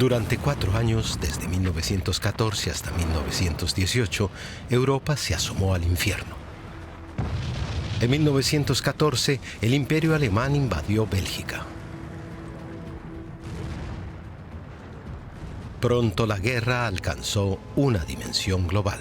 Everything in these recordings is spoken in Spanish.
Durante 4 años, desde 1914 hasta 1918, Europa se asomó al infierno. En 1914, el Imperio alemán invadió Bélgica. Pronto la guerra alcanzó una dimensión global.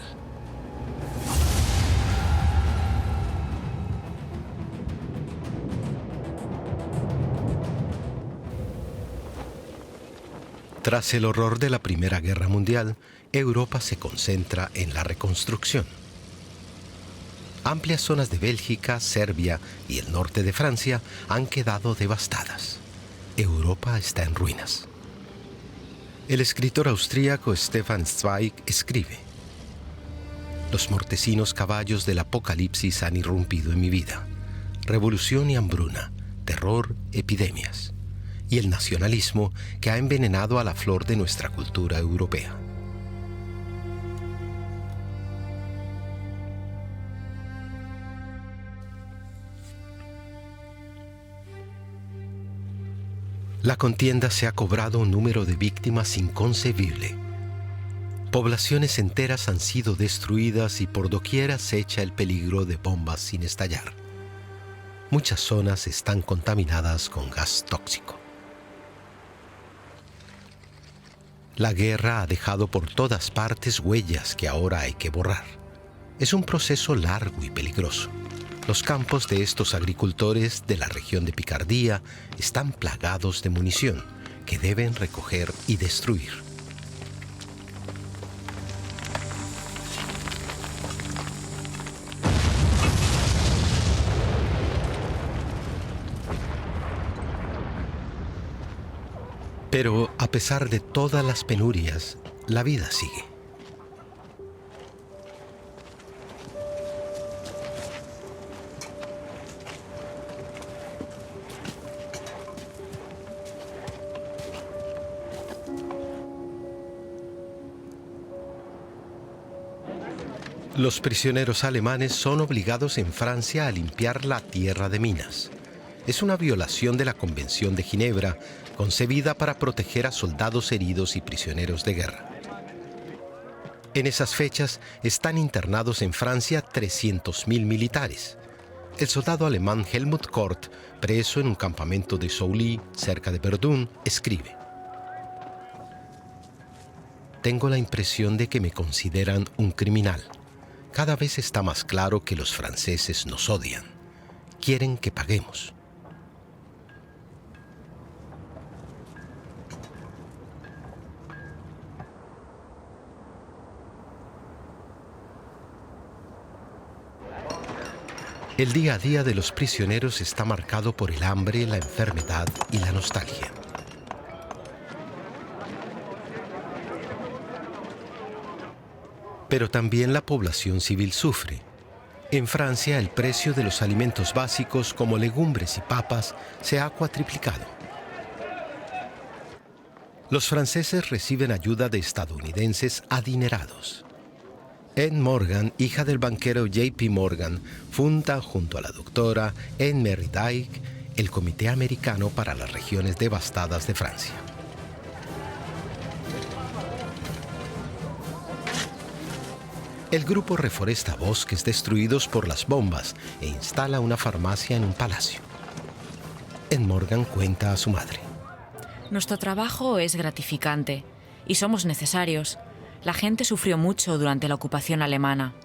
Tras el horror de la Primera Guerra Mundial, Europa se concentra en la reconstrucción. Amplias zonas de Bélgica, Serbia y el norte de Francia han quedado devastadas. Europa está en ruinas. El escritor austríaco Stefan Zweig escribe: «Los mortecinos caballos del apocalipsis han irrumpido en mi vida. Revolución y hambruna, terror, epidemias. Y el nacionalismo que ha envenenado a la flor de nuestra cultura europea». La contienda se ha cobrado un número de víctimas inconcebible. Poblaciones enteras han sido destruidas y por doquier acecha el peligro de bombas sin estallar. Muchas zonas están contaminadas con gas tóxico. La guerra ha dejado por todas partes huellas que ahora hay que borrar. Es un proceso largo y peligroso. Los campos de estos agricultores de la región de Picardía están plagados de munición que deben recoger y destruir. Pero a pesar de todas las penurias, la vida sigue. Los prisioneros alemanes son obligados en Francia a limpiar la tierra de minas. Es una violación de la Convención de Ginebra, concebida para proteger a soldados heridos y prisioneros de guerra. En esas fechas están internados en Francia 300.000 militares. El soldado alemán Helmut Kort, preso en un campamento de Souly, cerca de Verdun, escribe: «Tengo la impresión de que me consideran un criminal. Cada vez está más claro que los franceses nos odian. Quieren que paguemos». El día a día de los prisioneros está marcado por el hambre, la enfermedad y la nostalgia. Pero también la población civil sufre. En Francia, el precio de los alimentos básicos como legumbres y papas se ha cuatriplicado. Los franceses reciben ayuda de estadounidenses adinerados. Anne Morgan, hija del banquero J.P. Morgan, funda junto a la doctora Anne-Marie Dyck el Comité Americano para las Regiones Devastadas de Francia. El grupo reforesta bosques destruidos por las bombas e instala una farmacia en un palacio. Anne Morgan cuenta a su madre: «Nuestro trabajo es gratificante y somos necesarios. La gente sufrió mucho durante la ocupación alemana.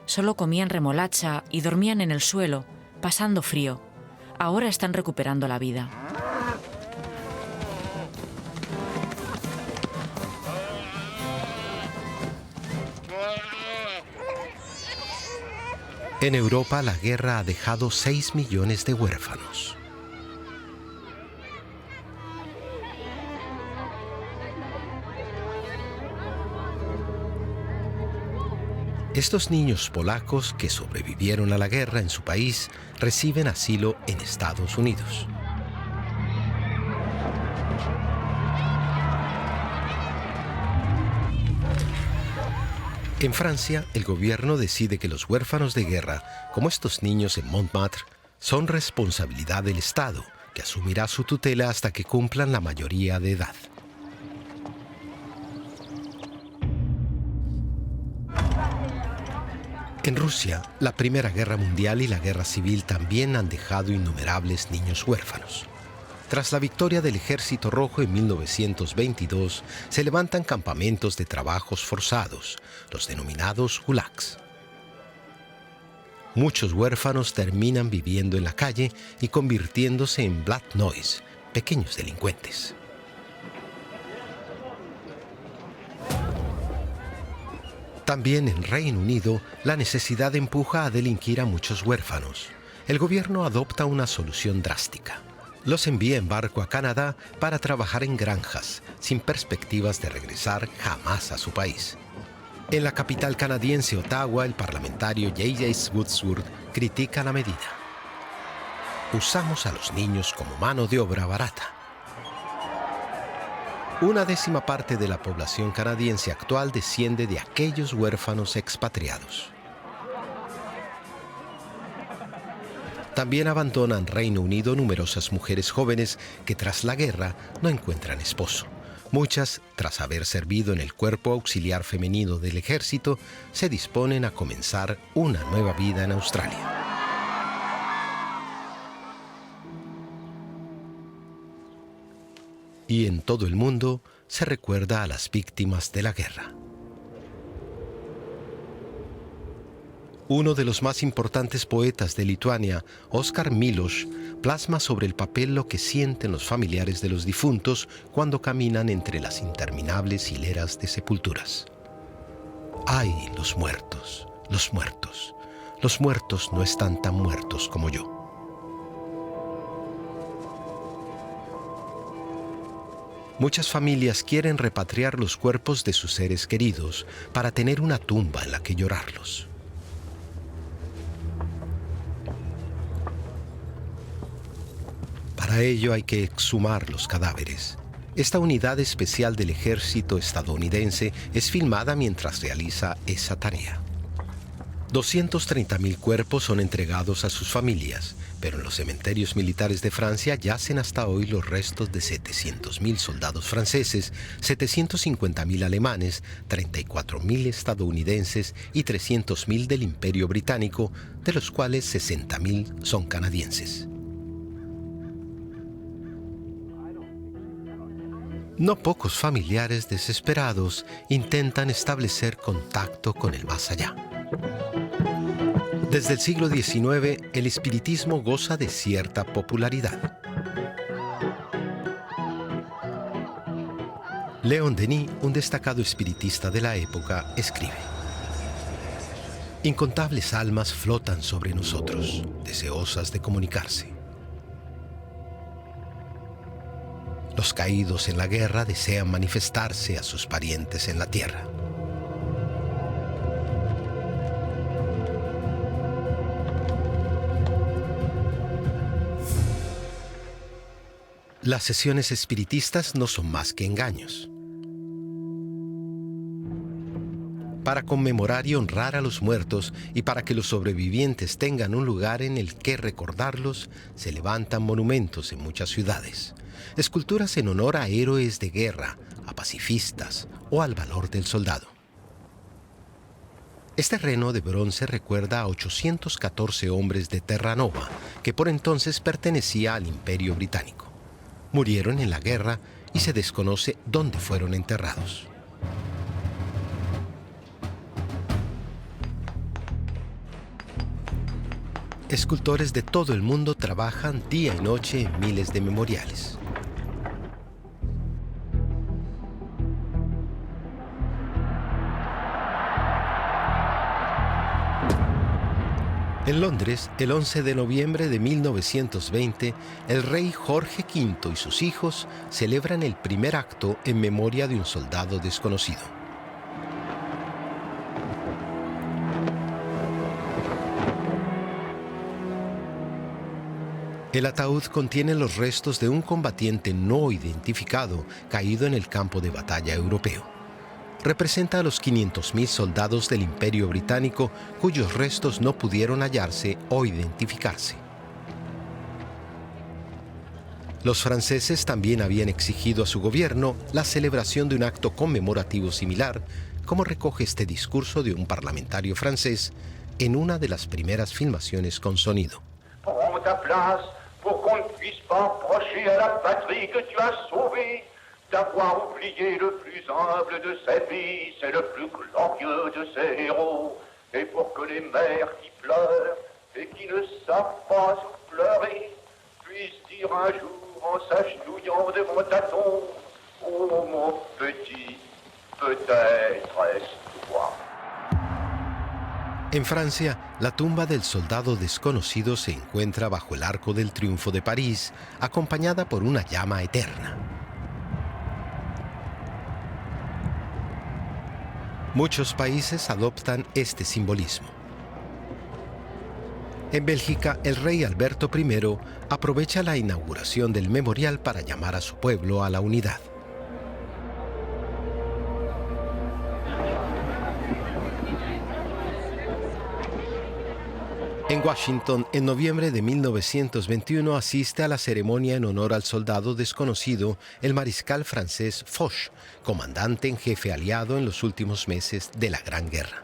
Solo comían remolacha y dormían en el suelo, pasando frío. Ahora están recuperando la vida». En Europa, la guerra ha dejado 6 millones de huérfanos. Estos niños polacos que sobrevivieron a la guerra en su país reciben asilo en Estados Unidos. En Francia, el gobierno decide que los huérfanos de guerra, como estos niños en Montmartre, son responsabilidad del Estado, que asumirá su tutela hasta que cumplan la mayoría de edad. En Rusia, la Primera Guerra Mundial y la Guerra Civil también han dejado innumerables niños huérfanos. Tras la victoria del Ejército Rojo en 1922, se levantan campamentos de trabajos forzados, los denominados gulags. Muchos huérfanos terminan viviendo en la calle y convirtiéndose en black noise, pequeños delincuentes. También en Reino Unido, la necesidad empuja a delinquir a muchos huérfanos. El gobierno adopta una solución drástica. Los envía en barco a Canadá para trabajar en granjas, sin perspectivas de regresar jamás a su país. En la capital canadiense, Ottawa, el parlamentario J.J. Woodsworth critica la medida. Usamos a los niños como mano de obra barata. Una décima parte de la población canadiense actual desciende de aquellos huérfanos expatriados. También abandonan Reino Unido numerosas mujeres jóvenes que tras la guerra no encuentran esposo. Muchas, tras haber servido en el cuerpo auxiliar femenino del ejército, se disponen a comenzar una nueva vida en Australia. Y en todo el mundo se recuerda a las víctimas de la guerra. Uno de los más importantes poetas de Lituania, Oskar Miloš, plasma sobre el papel lo que sienten los familiares de los difuntos cuando caminan entre las interminables hileras de sepulturas. ¡Ay, los muertos, los muertos! Los muertos no están tan muertos como yo. Muchas familias quieren repatriar los cuerpos de sus seres queridos para tener una tumba en la que llorarlos. Para ello hay que exhumar los cadáveres. Esta unidad especial del ejército estadounidense es filmada mientras realiza esa tarea. 230.000 cuerpos son entregados a sus familias, pero en los cementerios militares de Francia yacen hasta hoy los restos de 700.000 soldados franceses, 750.000 alemanes, 34.000 estadounidenses y 300.000 del Imperio Británico, de los cuales 60.000 son canadienses. No pocos familiares desesperados intentan establecer contacto con el más allá. Desde el siglo XIX, el espiritismo goza de cierta popularidad. Léon Denis, un destacado espiritista de la época, escribe: incontables almas flotan sobre nosotros, deseosas de comunicarse. Los caídos en la guerra desean manifestarse a sus parientes en la tierra. Las sesiones espiritistas no son más que engaños. Para conmemorar y honrar a los muertos y para que los sobrevivientes tengan un lugar en el que recordarlos, se levantan monumentos en muchas ciudades. Esculturas en honor a héroes de guerra, a pacifistas o al valor del soldado. Este reno de bronce recuerda a 814 hombres de Terranova, que por entonces pertenecía al Imperio Británico. Murieron en la guerra y se desconoce dónde fueron enterrados. Escultores de todo el mundo trabajan día y noche en miles de memoriales. En Londres, el 11 de noviembre de 1920, el rey Jorge V y sus hijos celebran el primer acto en memoria de un soldado desconocido. El ataúd contiene los restos de un combatiente no identificado caído en el campo de batalla europeo. Representa a los 500.000 soldados del Imperio Británico cuyos restos no pudieron hallarse o identificarse. Los franceses también habían exigido a su gobierno la celebración de un acto conmemorativo similar, como recoge este discurso de un parlamentario francés en una de las primeras filmaciones con sonido. Prends ta place pour qu'on ne puisse pas reprocher à la patrie que tu as sauvée d'avoir oublié le plus humble de ses vies, c'est le plus glorieux de ses héros. Et pour que les mères qui pleurent et qui ne savent pas où pleurer puissent dire un jour en s'agenouillant devant ta tombe: oh mon petit, peut-être est-ce toi. En Francia, la tumba del soldado desconocido se encuentra bajo el Arco del Triunfo de París, acompañada por una llama eterna. Muchos países adoptan este simbolismo. En Bélgica, el rey Alberto I aprovecha la inauguración del memorial para llamar a su pueblo a la unidad. En Washington, en noviembre de 1921, asiste a la ceremonia en honor al soldado desconocido, el mariscal francés Foch, comandante en jefe aliado en los últimos meses de la Gran Guerra.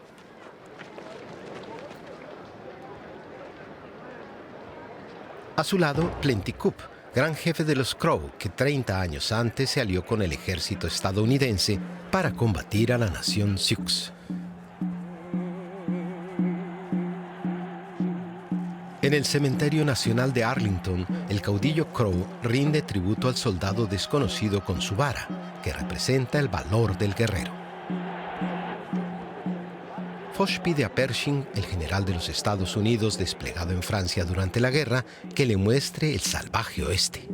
A su lado, Plenticup, gran jefe de los Crow, que 30 años antes se alió con el ejército estadounidense para combatir a la nación Sioux. En el Cementerio Nacional de Arlington, el caudillo Crow rinde tributo al soldado desconocido con su vara, que representa el valor del guerrero. Foch pide a Pershing, el general de los Estados Unidos desplegado en Francia durante la guerra, que le muestre el salvaje oeste.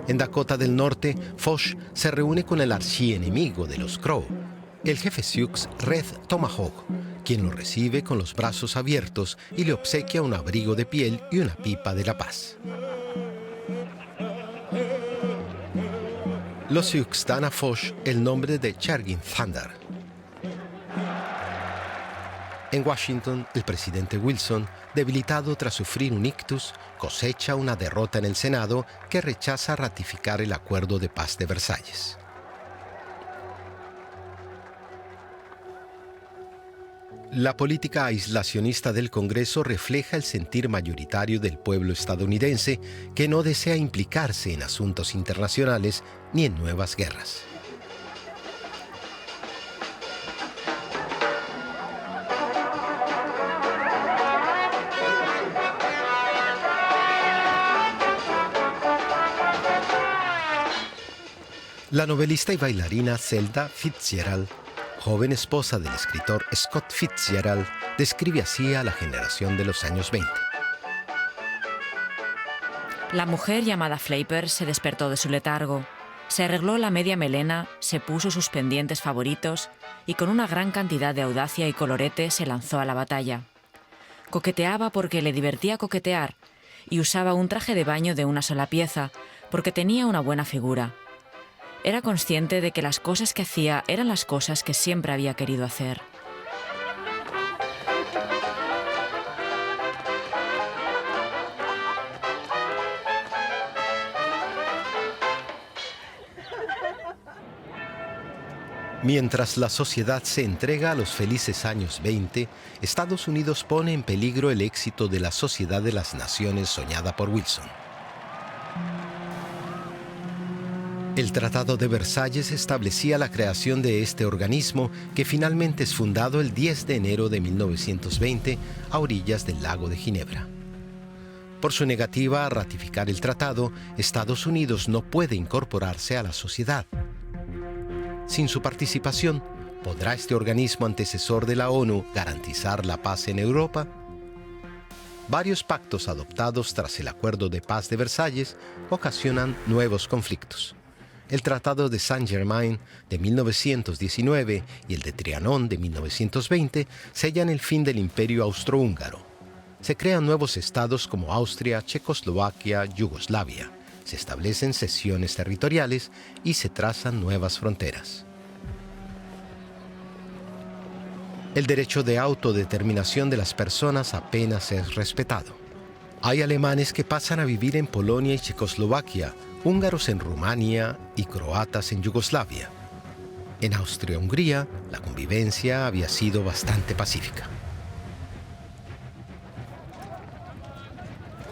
En Dakota del Norte, Foch se reúne con el archienemigo de los Crow, el jefe Sioux Red Tomahawk, quien lo recibe con los brazos abiertos y le obsequia un abrigo de piel y una pipa de la paz. Los Sioux dan a Foch el nombre de Chergin Thunder. En Washington, el presidente Wilson, debilitado tras sufrir un ictus, cosecha una derrota en el Senado que rechaza ratificar el Acuerdo de Paz de Versalles. La política aislacionista del Congreso refleja el sentir mayoritario del pueblo estadounidense que no desea implicarse en asuntos internacionales ni en nuevas guerras. La novelista y bailarina Zelda Fitzgerald, joven esposa del escritor Scott Fitzgerald, describe así a la generación de los años 20. La mujer llamada Flaper se despertó de su letargo, se arregló la media melena, se puso sus pendientes favoritos y con una gran cantidad de audacia y colorete se lanzó a la batalla. Coqueteaba porque le divertía coquetear y usaba un traje de baño de una sola pieza porque tenía una buena figura. Era consciente de que las cosas que hacía eran las cosas que siempre había querido hacer. Mientras la sociedad se entrega a los felices años 20, Estados Unidos pone en peligro el éxito de la Sociedad de las Naciones soñada por Wilson. El Tratado de Versalles establecía la creación de este organismo que finalmente es fundado el 10 de enero de 1920 a orillas del lago de Ginebra. Por su negativa a ratificar el tratado, Estados Unidos no puede incorporarse a la sociedad. Sin su participación, ¿podrá este organismo antecesor de la ONU garantizar la paz en Europa? Varios pactos adoptados tras el Acuerdo de Paz de Versalles ocasionan nuevos conflictos. El Tratado de Saint-Germain de 1919 y el de Trianon de 1920 sellan el fin del Imperio Austrohúngaro. Se crean nuevos estados como Austria, Checoslovaquia, Yugoslavia. Se establecen cesiones territoriales y se trazan nuevas fronteras. El derecho de autodeterminación de las personas apenas es respetado. Hay alemanes que pasan a vivir en Polonia y Checoslovaquia, húngaros en Rumania y croatas en Yugoslavia. En Austria-Hungría, la convivencia había sido bastante pacífica.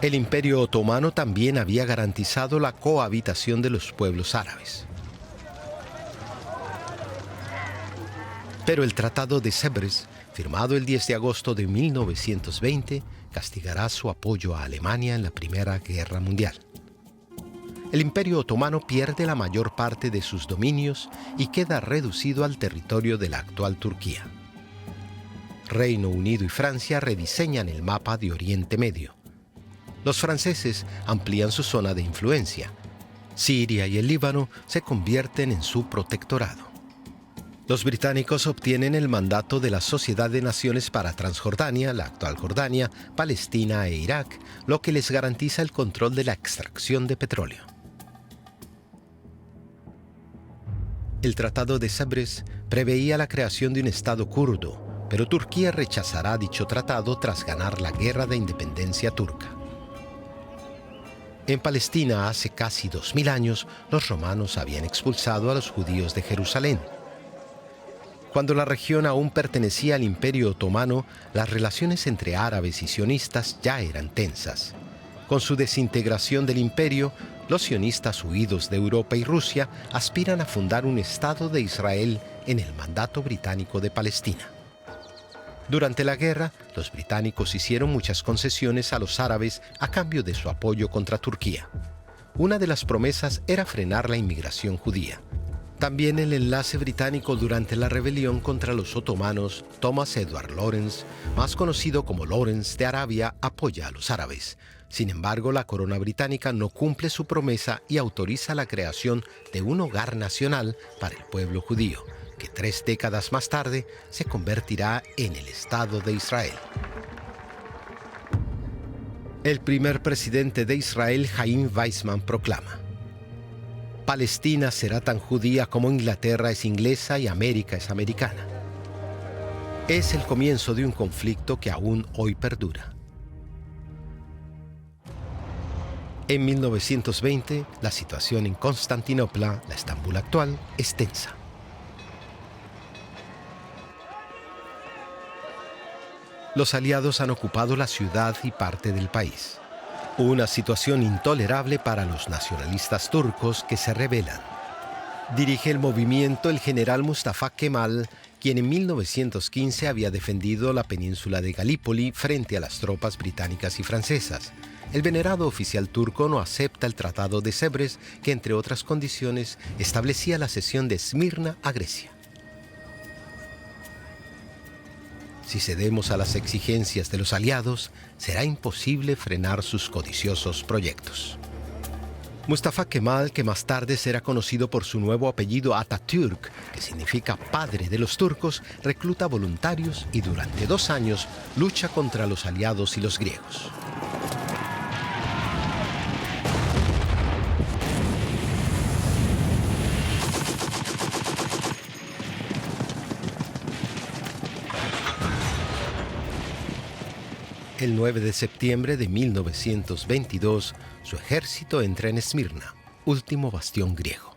El Imperio Otomano también había garantizado la cohabitación de los pueblos árabes. Pero el Tratado de Sèvres, firmado el 10 de agosto de 1920, castigará su apoyo a Alemania en la Primera Guerra Mundial. El Imperio Otomano pierde la mayor parte de sus dominios y queda reducido al territorio de la actual Turquía. Reino Unido y Francia rediseñan el mapa de Oriente Medio. Los franceses amplían su zona de influencia. Siria y el Líbano se convierten en su protectorado. Los británicos obtienen el mandato de la Sociedad de Naciones para Transjordania, la actual Jordania, Palestina e Irak, lo que les garantiza el control de la extracción de petróleo. El Tratado de Sèvres preveía la creación de un Estado kurdo, pero Turquía rechazará dicho tratado tras ganar la Guerra de Independencia turca. En Palestina, hace casi 2000 años, los romanos habían expulsado a los judíos de Jerusalén. Cuando la región aún pertenecía al Imperio Otomano, las relaciones entre árabes y sionistas ya eran tensas. Con su desintegración del imperio, los sionistas huidos de Europa y Rusia aspiran a fundar un Estado de Israel en el mandato británico de Palestina. Durante la guerra, los británicos hicieron muchas concesiones a los árabes a cambio de su apoyo contra Turquía. Una de las promesas era frenar la inmigración judía. También el enlace británico durante la rebelión contra los otomanos, Thomas Edward Lawrence, más conocido como Lawrence de Arabia, apoya a los árabes. Sin embargo, la corona británica no cumple su promesa y autoriza la creación de un hogar nacional para el pueblo judío, que 3 décadas más tarde se convertirá en el Estado de Israel. El primer presidente de Israel, Chaim Weizmann, proclama: Palestina será tan judía como Inglaterra es inglesa y América es americana. Es el comienzo de un conflicto que aún hoy perdura. En 1920, la situación en Constantinopla, la Estambul actual, es tensa. Los aliados han ocupado la ciudad y parte del país. Una situación intolerable para los nacionalistas turcos que se rebelan. Dirige el movimiento el general Mustafa Kemal, quien en 1915 había defendido la península de Galípoli frente a las tropas británicas y francesas. El venerado oficial turco no acepta el Tratado de Sèvres, que entre otras condiciones establecía la cesión de Esmirna a Grecia. Si cedemos a las exigencias de los aliados, será imposible frenar sus codiciosos proyectos. Mustafa Kemal, que más tarde será conocido por su nuevo apellido Atatürk, que significa padre de los turcos, recluta voluntarios y durante 2 años lucha contra los aliados y los griegos. El 9 de septiembre de 1922, su ejército entra en Esmirna, último bastión griego.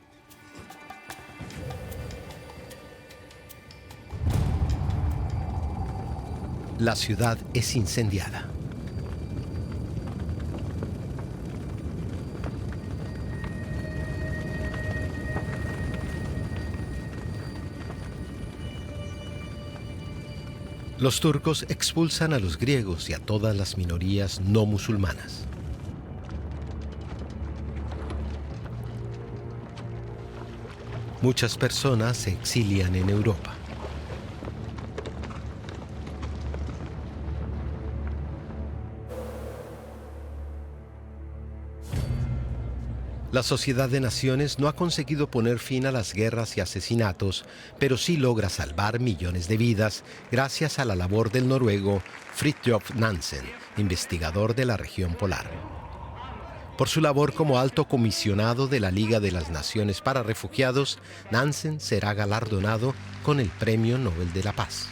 La ciudad es incendiada. Los turcos expulsan a los griegos y a todas las minorías no musulmanas. Muchas personas se exilian en Europa. La Sociedad de Naciones no ha conseguido poner fin a las guerras y asesinatos, pero sí logra salvar millones de vidas gracias a la labor del noruego Fridtjof Nansen, investigador de la región polar. Por su labor como alto comisionado de la Liga de las Naciones para Refugiados, Nansen será galardonado con el Premio Nobel de la Paz.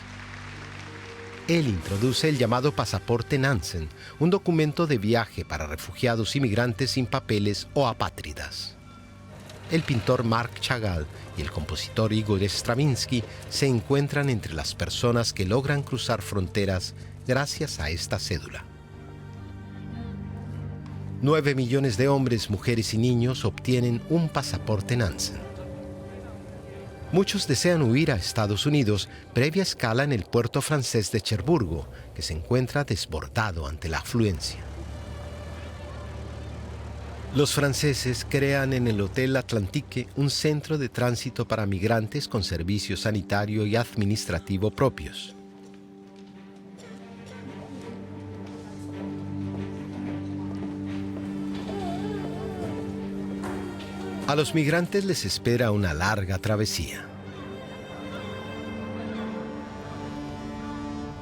Él introduce el llamado Pasaporte Nansen, un documento de viaje para refugiados y migrantes sin papeles o apátridas. El pintor Marc Chagall y el compositor Igor Stravinsky se encuentran entre las personas que logran cruzar fronteras gracias a esta cédula. 9 millones de hombres, mujeres y niños obtienen un pasaporte Nansen. Muchos desean huir a Estados Unidos, previa escala en el puerto francés de Cherburgo, que se encuentra desbordado ante la afluencia. Los franceses crean en el Hotel Atlantique un centro de tránsito para migrantes con servicio sanitario y administrativo propios. A los migrantes les espera una larga travesía.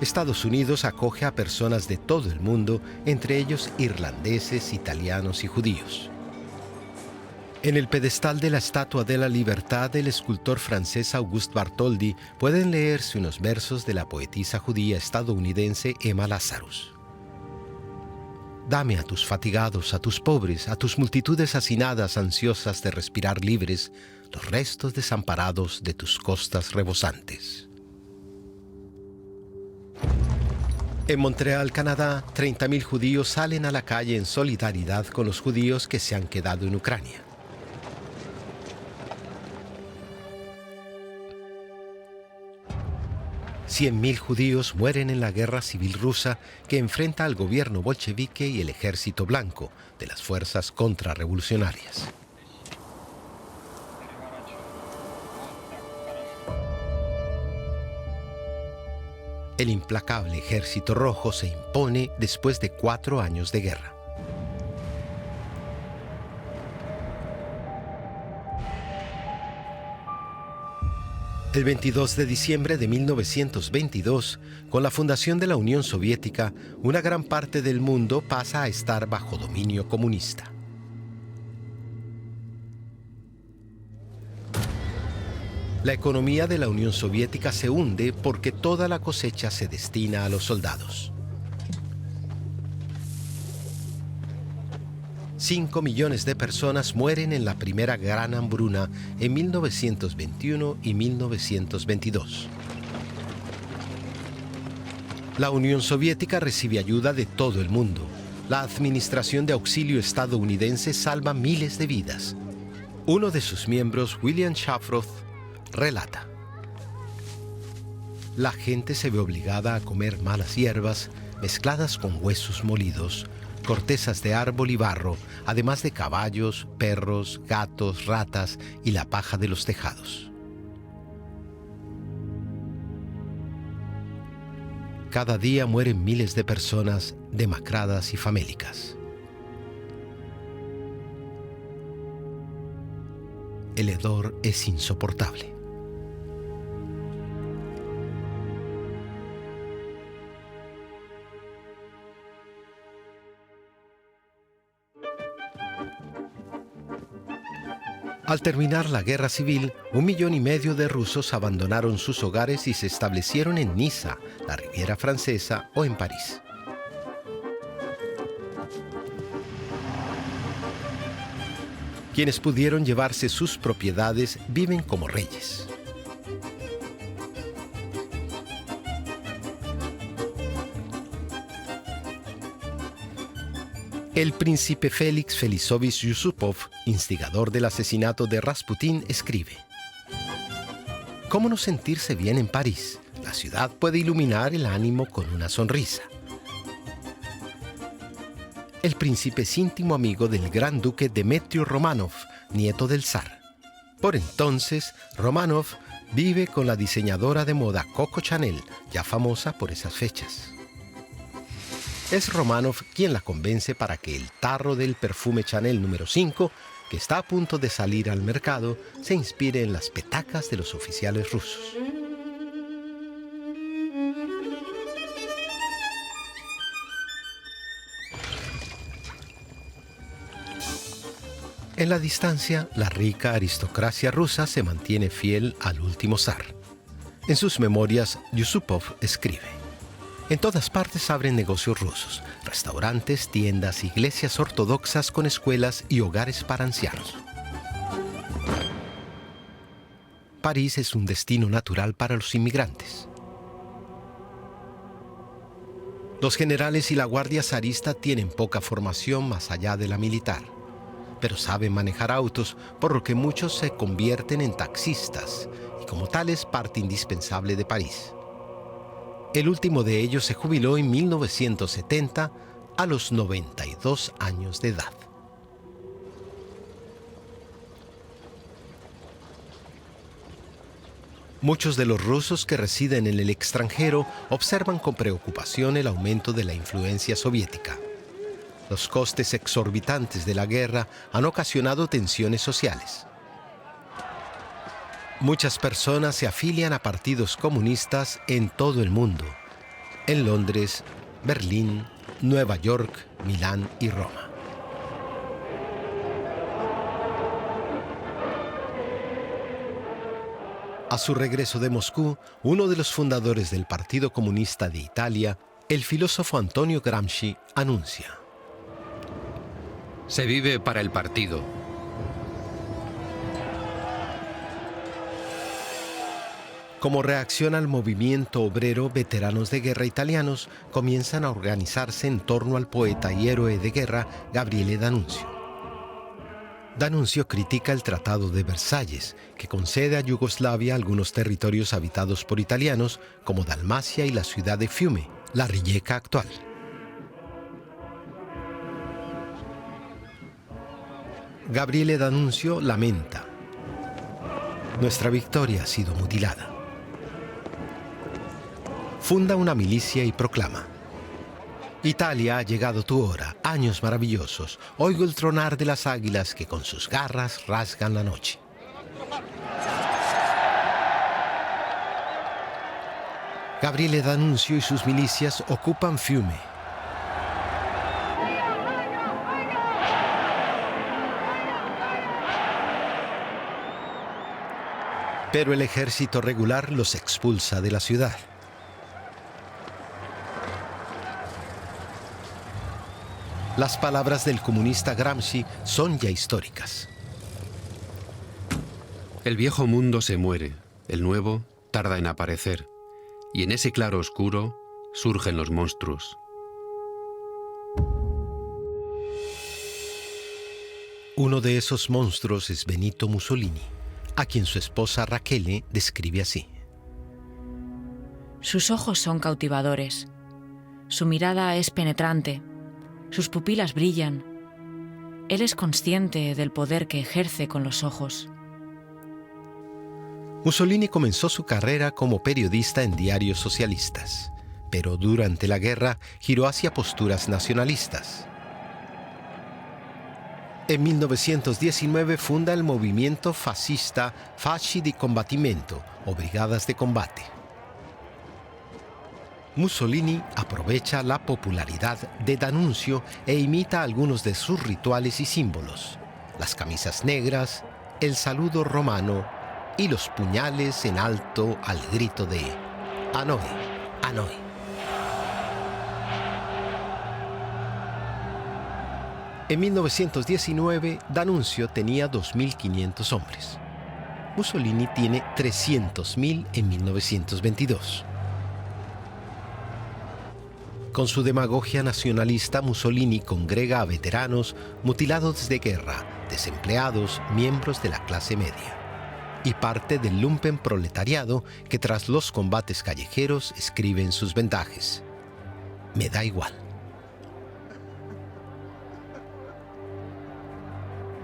Estados Unidos acoge a personas de todo el mundo, entre ellos irlandeses, italianos y judíos. En el pedestal de la Estatua de la Libertad del escultor francés Auguste Bartholdi pueden leerse unos versos de la poetisa judía estadounidense Emma Lazarus. Dame a tus fatigados, a tus pobres, a tus multitudes hacinadas ansiosas de respirar libres, los restos desamparados de tus costas rebosantes. En Montreal, Canadá, 30.000 judíos salen a la calle en solidaridad con los judíos que se han quedado en Ucrania. $100.000 judíos mueren en la guerra civil rusa que enfrenta al gobierno bolchevique y el ejército blanco de las fuerzas contrarrevolucionarias. El implacable ejército rojo se impone después de 4 años de guerra. El 22 de diciembre de 1922, con la fundación de la Unión Soviética, una gran parte del mundo pasa a estar bajo dominio comunista. La economía de la Unión Soviética se hunde porque toda la cosecha se destina a los soldados. 5 millones de personas mueren en la primera gran hambruna en 1921 y 1922. La Unión Soviética recibe ayuda de todo el mundo. La Administración de Auxilio estadounidense salva miles de vidas. Uno de sus miembros, William Shafroth, relata: la gente se ve obligada a comer malas hierbas mezcladas con huesos molidos, cortezas de árbol y barro, además de caballos, perros, gatos, ratas y la paja de los tejados. Cada día mueren miles de personas demacradas y famélicas. El hedor es insoportable. Al terminar la guerra civil, 1,5 millones de rusos abandonaron sus hogares y se establecieron en Niza, la Riviera Francesa o en París. Quienes pudieron llevarse sus propiedades viven como reyes. El príncipe Félix Felisovich Yusupov, instigador del asesinato de Rasputín, escribe: ¿cómo no sentirse bien en París? La ciudad puede iluminar el ánimo con una sonrisa. El príncipe es íntimo amigo del gran duque Demetrio Romanov, nieto del zar. Por entonces, Romanov vive con la diseñadora de moda Coco Chanel, ya famosa por esas fechas. Es Romanov quien la convence para que el tarro del perfume Chanel número 5, que está a punto de salir al mercado, se inspire en las petacas de los oficiales rusos. En la distancia, la rica aristocracia rusa se mantiene fiel al último zar. En sus memorias, Yusupov escribe: en todas partes abren negocios rusos, restaurantes, tiendas, iglesias ortodoxas con escuelas y hogares para ancianos. París es un destino natural para los inmigrantes. Los generales y la guardia zarista tienen poca formación más allá de la militar, pero saben manejar autos, por lo que muchos se convierten en taxistas y como tales parte indispensable de París. El último de ellos se jubiló en 1970 a los 92 años de edad. Muchos de los rusos que residen en el extranjero observan con preocupación el aumento de la influencia soviética. Los costes exorbitantes de la guerra han ocasionado tensiones sociales. Muchas personas se afilian a partidos comunistas en todo el mundo, en Londres, Berlín, Nueva York, Milán y Roma. A su regreso de Moscú, uno de los fundadores del Partido Comunista de Italia, el filósofo Antonio Gramsci, anuncia: Se vive para el partido. Como reacción al movimiento obrero, veteranos de guerra italianos comienzan a organizarse en torno al poeta y héroe de guerra Gabriele D'Annunzio. D'Annunzio critica el Tratado de Versalles, que concede a Yugoslavia algunos territorios habitados por italianos, como Dalmacia y la ciudad de Fiume, la Rijeka actual. Gabriele D'Annunzio lamenta: nuestra victoria ha sido mutilada. Funda una milicia y proclama: Italia, ha llegado tu hora, años maravillosos, oigo el tronar de las águilas que con sus garras rasgan la noche. Gabriele D'Annunzio y sus milicias ocupan Fiume. Pero el ejército regular los expulsa de la ciudad. Las palabras del comunista Gramsci son ya históricas. El viejo mundo se muere, el nuevo tarda en aparecer, y en ese claro oscuro surgen los monstruos. Uno de esos monstruos es Benito Mussolini, a quien su esposa Rachele describe así: Sus ojos son cautivadores, su mirada es penetrante, sus pupilas brillan. Él es consciente del poder que ejerce con los ojos. Mussolini comenzó su carrera como periodista en diarios socialistas, pero durante la guerra giró hacia posturas nacionalistas. En 1919 funda el movimiento fascista Fasci di Combattimento, o Brigadas de Combate. Mussolini aprovecha la popularidad de D'Annunzio e imita algunos de sus rituales y símbolos: las camisas negras, el saludo romano y los puñales en alto al grito de «A noi, a noi». En 1919, D'Annunzio tenía 2.500 hombres. Mussolini tiene 300.000 en 1922. Con su demagogia nacionalista, Mussolini congrega a veteranos, mutilados de guerra, desempleados, miembros de la clase media y parte del lumpen proletariado que tras los combates callejeros escribe en sus vendajes: «Me da igual».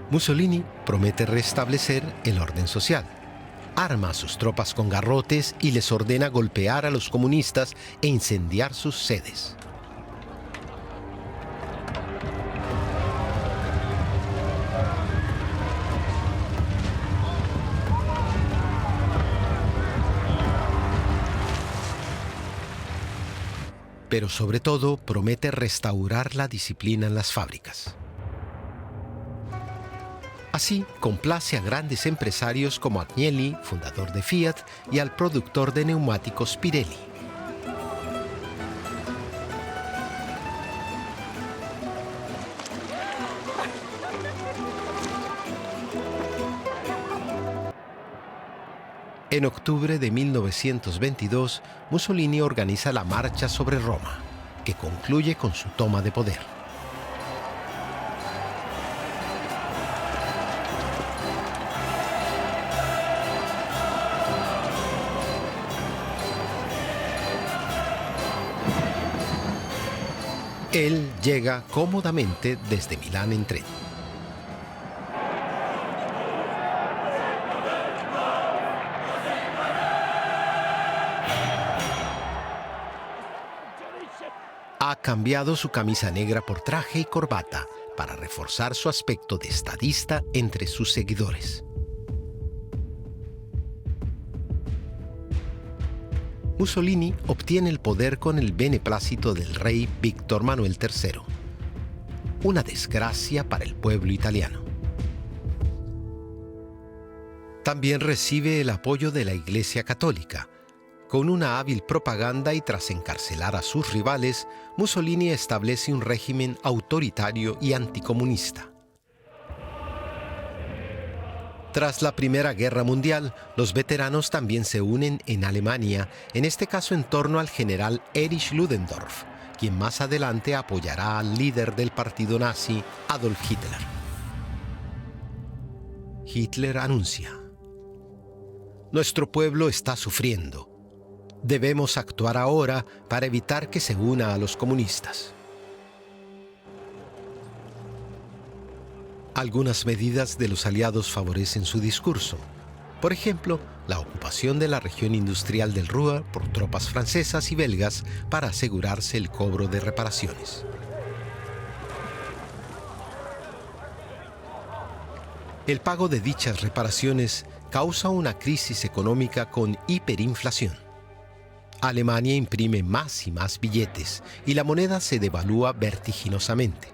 Mussolini promete restablecer el orden social. Arma a sus tropas con garrotes y les ordena golpear a los comunistas e incendiar sus sedes. Pero sobre todo promete restaurar la disciplina en las fábricas. Así, complace a grandes empresarios como Agnelli, fundador de Fiat, y al productor de neumáticos Pirelli. En octubre de 1922, Mussolini organiza la Marcha sobre Roma, que concluye con su toma de poder. Él llega cómodamente desde Milán en tren. Ha cambiado su camisa negra por traje y corbata para reforzar su aspecto de estadista entre sus seguidores. Mussolini obtiene el poder con el beneplácito del rey Víctor Manuel III. Una desgracia para el pueblo italiano. También recibe el apoyo de la Iglesia Católica. Con una hábil propaganda y tras encarcelar a sus rivales, Mussolini establece un régimen autoritario y anticomunista. Tras la Primera Guerra Mundial, los veteranos también se unen en Alemania, en este caso en torno al general Erich Ludendorff, quien más adelante apoyará al líder del partido nazi, Adolf Hitler. Hitler anuncia: «Nuestro pueblo está sufriendo. Debemos actuar ahora para evitar que se una a los comunistas». Algunas medidas de los aliados favorecen su discurso. Por ejemplo, la ocupación de la región industrial del Ruhr por tropas francesas y belgas para asegurarse el cobro de reparaciones. El pago de dichas reparaciones causa una crisis económica con hiperinflación. Alemania imprime más y más billetes y la moneda se devalúa vertiginosamente.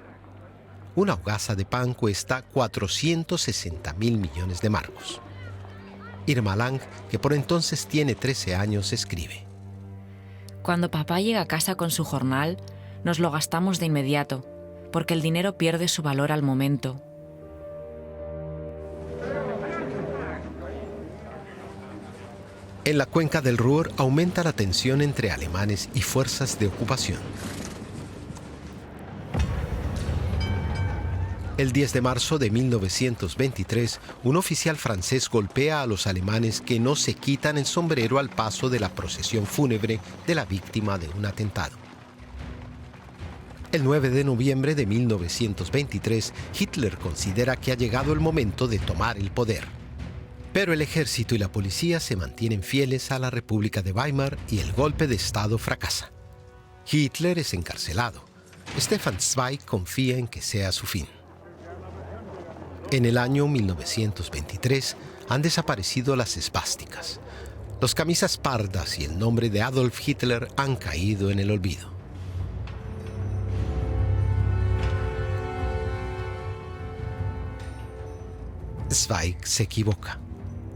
Una hogaza de pan cuesta 460.000 millones de marcos. Irma Lang, que por entonces tiene 13 años, escribe: Cuando papá llega a casa con su jornal, nos lo gastamos de inmediato, porque el dinero pierde su valor al momento. En la cuenca del Ruhr aumenta la tensión entre alemanes y fuerzas de ocupación. El 10 de marzo de 1923, un oficial francés golpea a los alemanes que no se quitan el sombrero al paso de la procesión fúnebre de la víctima de un atentado. El 9 de noviembre de 1923, Hitler considera que ha llegado el momento de tomar el poder. Pero el ejército y la policía se mantienen fieles a la República de Weimar y el golpe de Estado fracasa. Hitler es encarcelado. Stefan Zweig confía en que sea su fin. En el año 1923 han desaparecido las esvásticas. Los camisas pardas y el nombre de Adolf Hitler han caído en el olvido. Zweig se equivoca.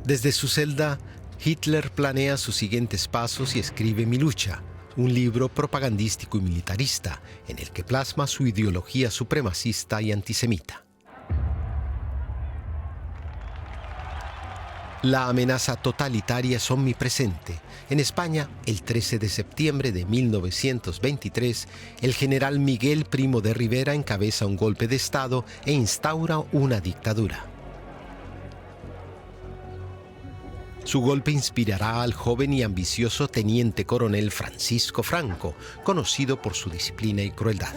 Desde su celda, Hitler planea sus siguientes pasos y escribe Mi lucha, un libro propagandístico y militarista en el que plasma su ideología supremacista y antisemita. La amenaza totalitaria es omnipresente. En España, el 13 de septiembre de 1923, el general Miguel Primo de Rivera encabeza un golpe de Estado e instaura una dictadura. Su golpe inspirará al joven y ambicioso teniente coronel Francisco Franco, conocido por su disciplina y crueldad.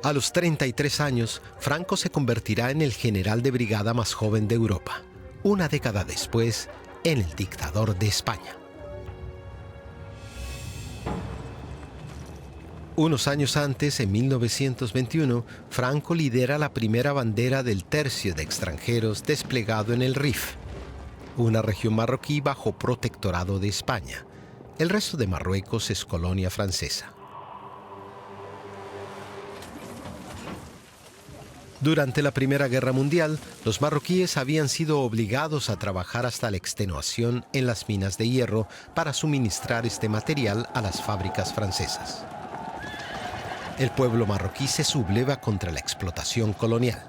A los 33 años, Franco se convertirá en el general de brigada más joven de Europa. Una década después, en el dictador de España. Unos años antes, en 1921, Franco lidera la primera bandera del Tercio de Extranjeros desplegado en el Rif, una región marroquí bajo protectorado de España. El resto de Marruecos es colonia francesa. Durante la Primera Guerra Mundial, los marroquíes habían sido obligados a trabajar hasta la extenuación en las minas de hierro para suministrar este material a las fábricas francesas. El pueblo marroquí se subleva contra la explotación colonial.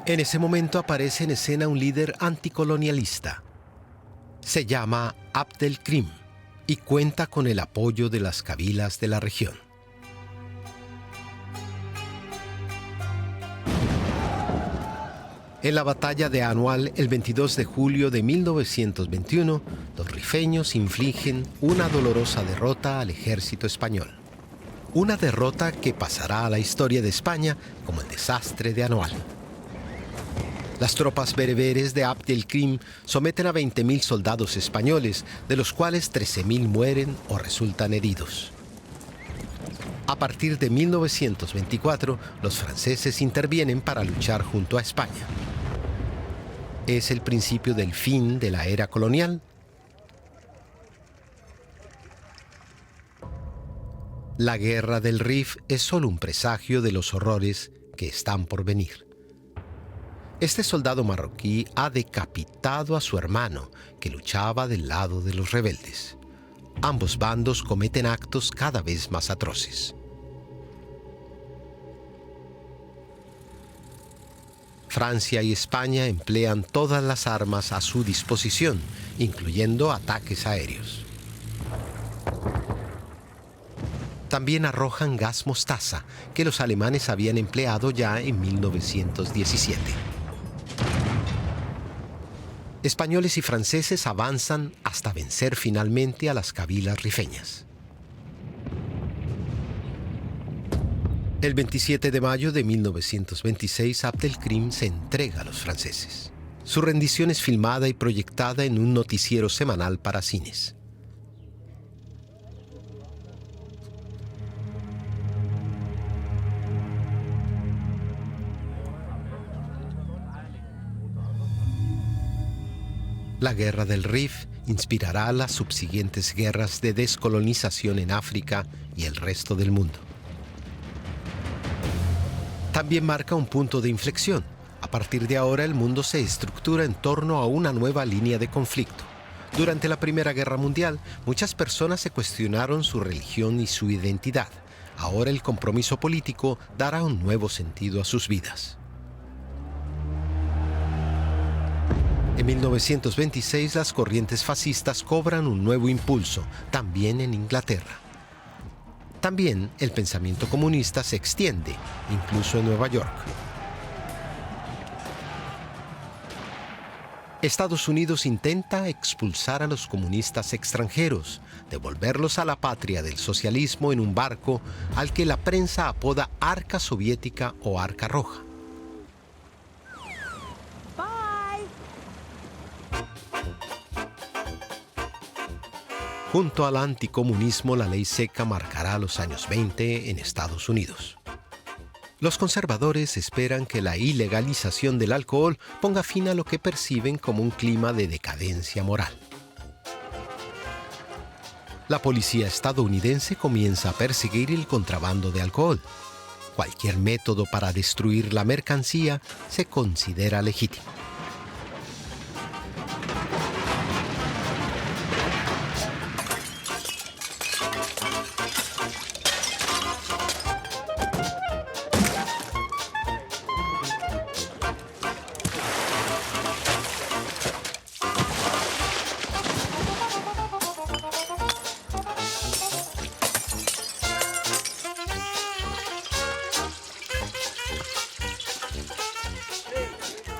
En ese momento aparece en escena un líder anticolonialista. Se llama Abdelkrim y cuenta con el apoyo de las cabilas de la región. En la batalla de Anual, el 22 de julio de 1921, los rifeños infligen una dolorosa derrota al ejército español. Una derrota que pasará a la historia de España como el desastre de Anual. Las tropas bereberes de Abd el-Krim someten a 20.000 soldados españoles, de los cuales 13.000 mueren o resultan heridos. A partir de 1924, los franceses intervienen para luchar junto a España. ¿Es el principio del fin de la era colonial? La guerra del Rif es solo un presagio de los horrores que están por venir. Este soldado marroquí ha decapitado a su hermano, que luchaba del lado de los rebeldes. Ambos bandos cometen actos cada vez más atroces. Francia y España emplean todas las armas a su disposición, incluyendo ataques aéreos. También arrojan gas mostaza, que los alemanes habían empleado ya en 1917. Españoles y franceses avanzan hasta vencer finalmente a las cabilas rifeñas. El 27 de mayo de 1926, Abd el-Krim se entrega a los franceses. Su rendición es filmada y proyectada en un noticiero semanal para cines. La guerra del Rif inspirará las subsiguientes guerras de descolonización en África y el resto del mundo. También marca un punto de inflexión. A partir de ahora, el mundo se estructura en torno a una nueva línea de conflicto. Durante la Primera Guerra Mundial, muchas personas se cuestionaron su religión y su identidad. Ahora el compromiso político dará un nuevo sentido a sus vidas. En 1926, las corrientes fascistas cobran un nuevo impulso, también en Inglaterra. También el pensamiento comunista se extiende, incluso en Nueva York. Estados Unidos intenta expulsar a los comunistas extranjeros, devolverlos a la patria del socialismo en un barco al que la prensa apoda Arca Soviética o Arca Roja. Junto al anticomunismo, la ley seca marcará los años 20 en Estados Unidos. Los conservadores esperan que la ilegalización del alcohol ponga fin a lo que perciben como un clima de decadencia moral. La policía estadounidense comienza a perseguir el contrabando de alcohol. Cualquier método para destruir la mercancía se considera legítimo.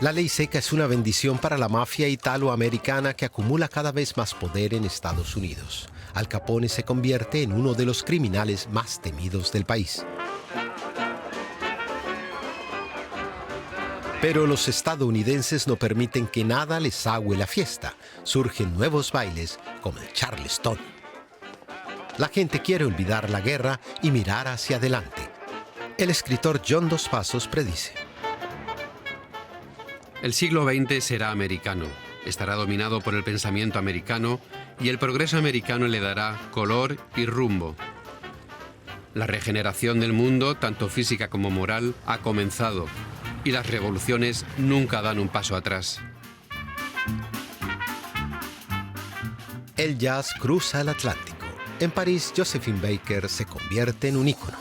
La ley seca es una bendición para la mafia italoamericana que acumula cada vez más poder en Estados Unidos. Al Capone se convierte en uno de los criminales más temidos del país. Pero los estadounidenses no permiten que nada les agüe la fiesta. Surgen nuevos bailes como el Charleston. La gente quiere olvidar la guerra y mirar hacia adelante. El escritor John Dos Passos predice: el siglo XX será americano, estará dominado por el pensamiento americano y el progreso americano le dará color y rumbo. La regeneración del mundo, tanto física como moral, ha comenzado y las revoluciones nunca dan un paso atrás. El jazz cruza el Atlántico. En París, Josephine Baker se convierte en un ícono.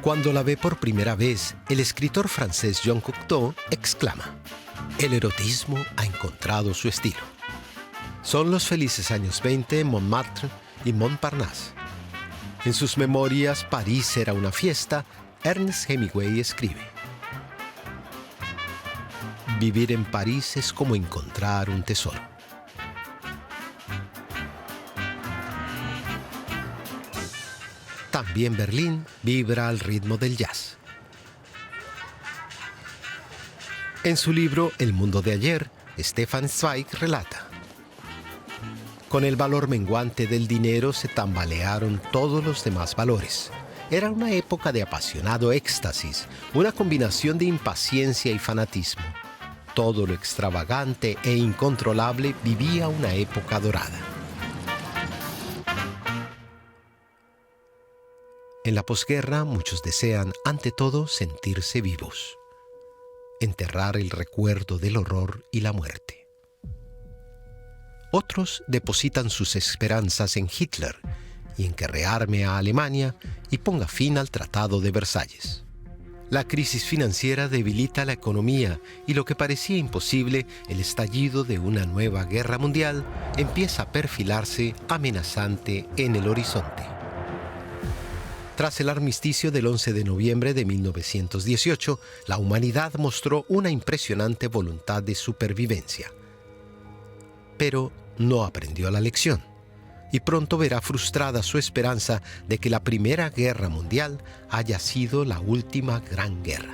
Cuando la ve por primera vez, el escritor francés Jean Cocteau exclama: el erotismo ha encontrado su estilo. Son los felices años 20 en Montmartre y Montparnasse. En sus memorias, París era una fiesta Ernest Hemingway escribe: vivir en París es como encontrar un tesoro. También Berlín vibra al ritmo del jazz. En su libro El mundo de ayer, Stefan Zweig relata: con el valor menguante del dinero se tambalearon todos los demás valores. Era una época de apasionado éxtasis, una combinación de impaciencia y fanatismo. Todo lo extravagante e incontrolable vivía una época dorada. En la posguerra, muchos desean, ante todo, sentirse vivos, enterrar el recuerdo del horror y la muerte. Otros depositan sus esperanzas en Hitler y en que rearme a Alemania y ponga fin al Tratado de Versalles. La crisis financiera debilita la economía y lo que parecía imposible, el estallido de una nueva guerra mundial, empieza a perfilarse amenazante en el horizonte. Tras el armisticio del 11 de noviembre de 1918, la humanidad mostró una impresionante voluntad de supervivencia. Pero no aprendió la lección, y pronto verá frustrada su esperanza de que la Primera Guerra Mundial haya sido la última gran guerra.